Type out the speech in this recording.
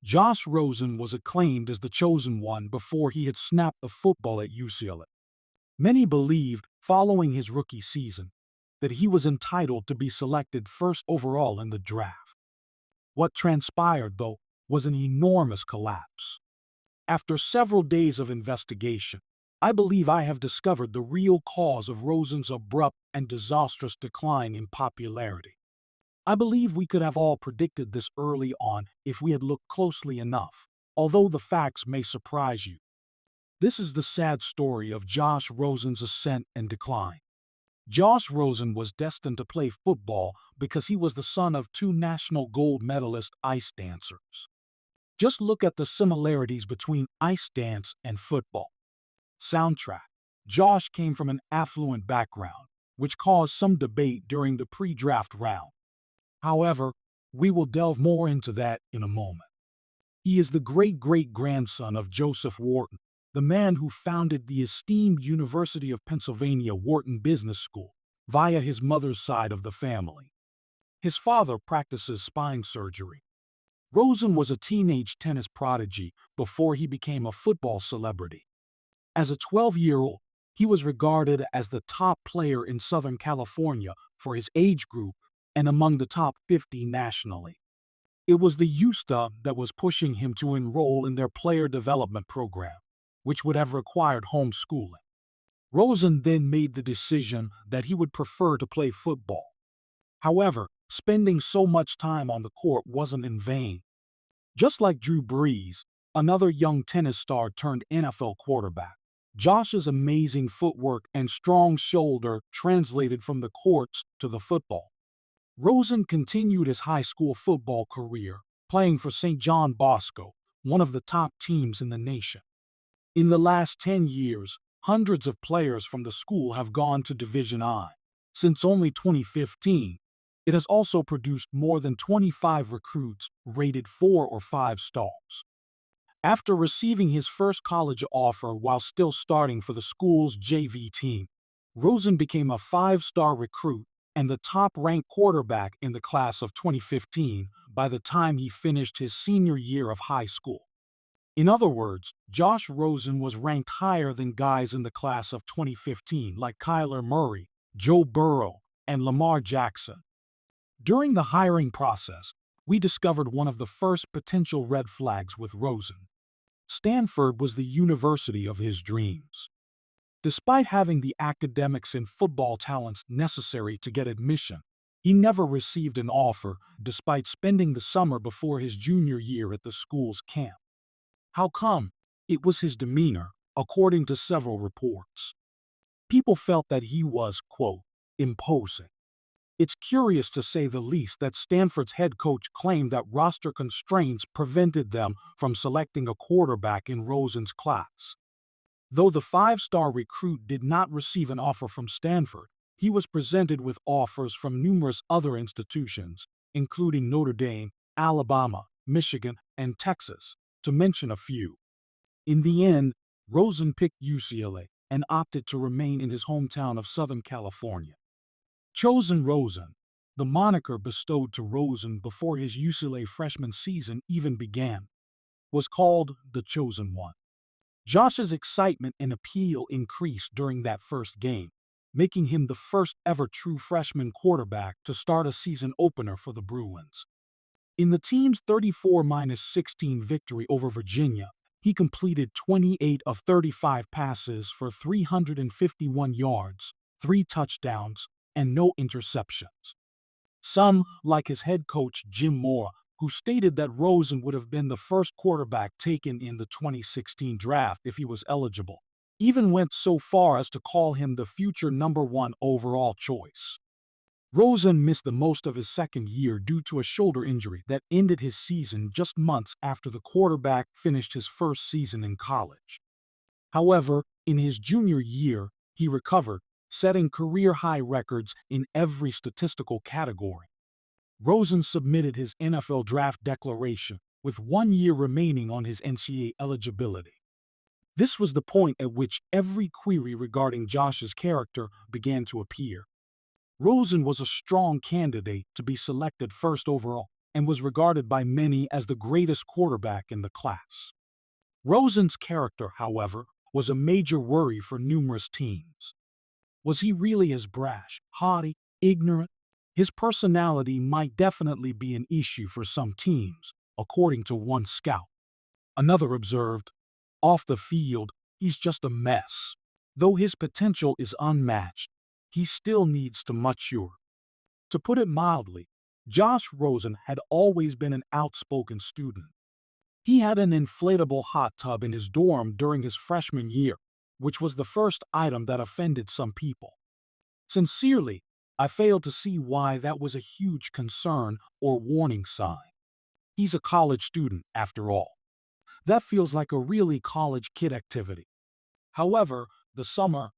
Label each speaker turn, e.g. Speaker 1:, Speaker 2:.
Speaker 1: Josh Rosen was acclaimed as the chosen one before he had snapped the football at UCLA. Many believed, following his rookie season, that he was entitled to be selected first overall in the draft. What transpired, though, was an enormous collapse. After several days of investigation, I believe I have discovered the real cause of Rosen's abrupt and disastrous decline in popularity. I believe we could have all predicted this early on if we had looked closely enough, although the facts may surprise you. This is the sad story of Josh Rosen's ascent and decline. Josh Rosen was destined to play football because he was the son of two national gold medalist ice dancers. Just look at the similarities between ice dance and football. Soundtrack. Josh came from an affluent background, which caused some debate during the pre-draft round. However, we will delve more into that in a moment. He is the great-great-grandson of Joseph Wharton, the man who founded the esteemed University of Pennsylvania Wharton Business School via his mother's side of the family. His father practices spine surgery. Rosen was a teenage tennis prodigy before he became a football celebrity. As a 12-year-old, he was regarded as the top player in Southern California for his age group and among the top 50 nationally. It was the USTA that was pushing him to enroll in their player development program, which would have required homeschooling. Rosen then made the decision that he would prefer to play football. However, spending so much time on the court wasn't in vain. Just like Drew Brees, another young tennis star turned NFL quarterback, Josh's amazing footwork and strong shoulder translated from the courts to the football. Rosen continued his high school football career, playing for St. John Bosco, one of the top teams in the nation. In the last 10 years, hundreds of players from the school have gone to Division I. Since only 2015, it has also produced more than 25 recruits rated 4 or 5 stars. After receiving his first college offer while still starting for the school's JV team, Rosen became a 5-star recruit and the top-ranked quarterback in the class of 2015 by the time he finished his senior year of high school. In other words, Josh Rosen was ranked higher than guys in the class of 2015 like Kyler Murray, Joe Burrow, and Lamar Jackson. During the hiring process, we discovered one of the first potential red flags with Rosen. Stanford was the university of his dreams. Despite having the academics and football talents necessary to get admission, he never received an offer despite spending the summer before his junior year at the school's camp. How come? It was his demeanor, according to several reports. People felt that he was, quote, imposing. It's curious to say the least that Stanford's head coach claimed that roster constraints prevented them from selecting a quarterback in Rosen's class. Though the 5-star recruit did not receive an offer from Stanford, he was presented with offers from numerous other institutions, including Notre Dame, Alabama, Michigan, and Texas, to mention a few. In the end, Rosen picked UCLA and opted to remain in his hometown of Southern California. Chosen Rosen, the moniker bestowed to Rosen before his UCLA freshman season even began, was called the Chosen One. Josh's excitement and appeal increased during that first game, making him the first ever true freshman quarterback to start a season opener for the Bruins. In the team's 34-16 victory over Virginia, he completed 28 of 35 passes for 351 yards, 3 touchdowns, and no interceptions. Some, like his head coach Jim Mora, who stated that Rosen would have been the first quarterback taken in the 2016 draft if he was eligible, even went so far as to call him the future number 1 overall choice. Rosen missed the most of his second year due to a shoulder injury that ended his season just months after the quarterback finished his first season in college. However, in his junior year, he recovered, setting career-high records in every statistical category. Rosen submitted his NFL draft declaration with 1 year remaining on his NCAA eligibility. This was the point at which every query regarding Josh's character began to appear. Rosen was a strong candidate to be selected first overall, and was regarded by many as the greatest quarterback in the class. Rosen's character, however, was a major worry for numerous teams. Was he really as brash, haughty, ignorant? His personality might definitely be an issue for some teams, according to one scout. Another observed, "Off the field, he's just a mess. Though his potential is unmatched, he still needs to mature." To put it mildly, Josh Rosen had always been an outspoken student. He had an inflatable hot tub in his dorm during his freshman year, which was the first item that offended some people. Sincerely, I fail to see why that was a huge concern or warning sign. He's a college student, after all. That feels like a really college kid activity. However, the summer,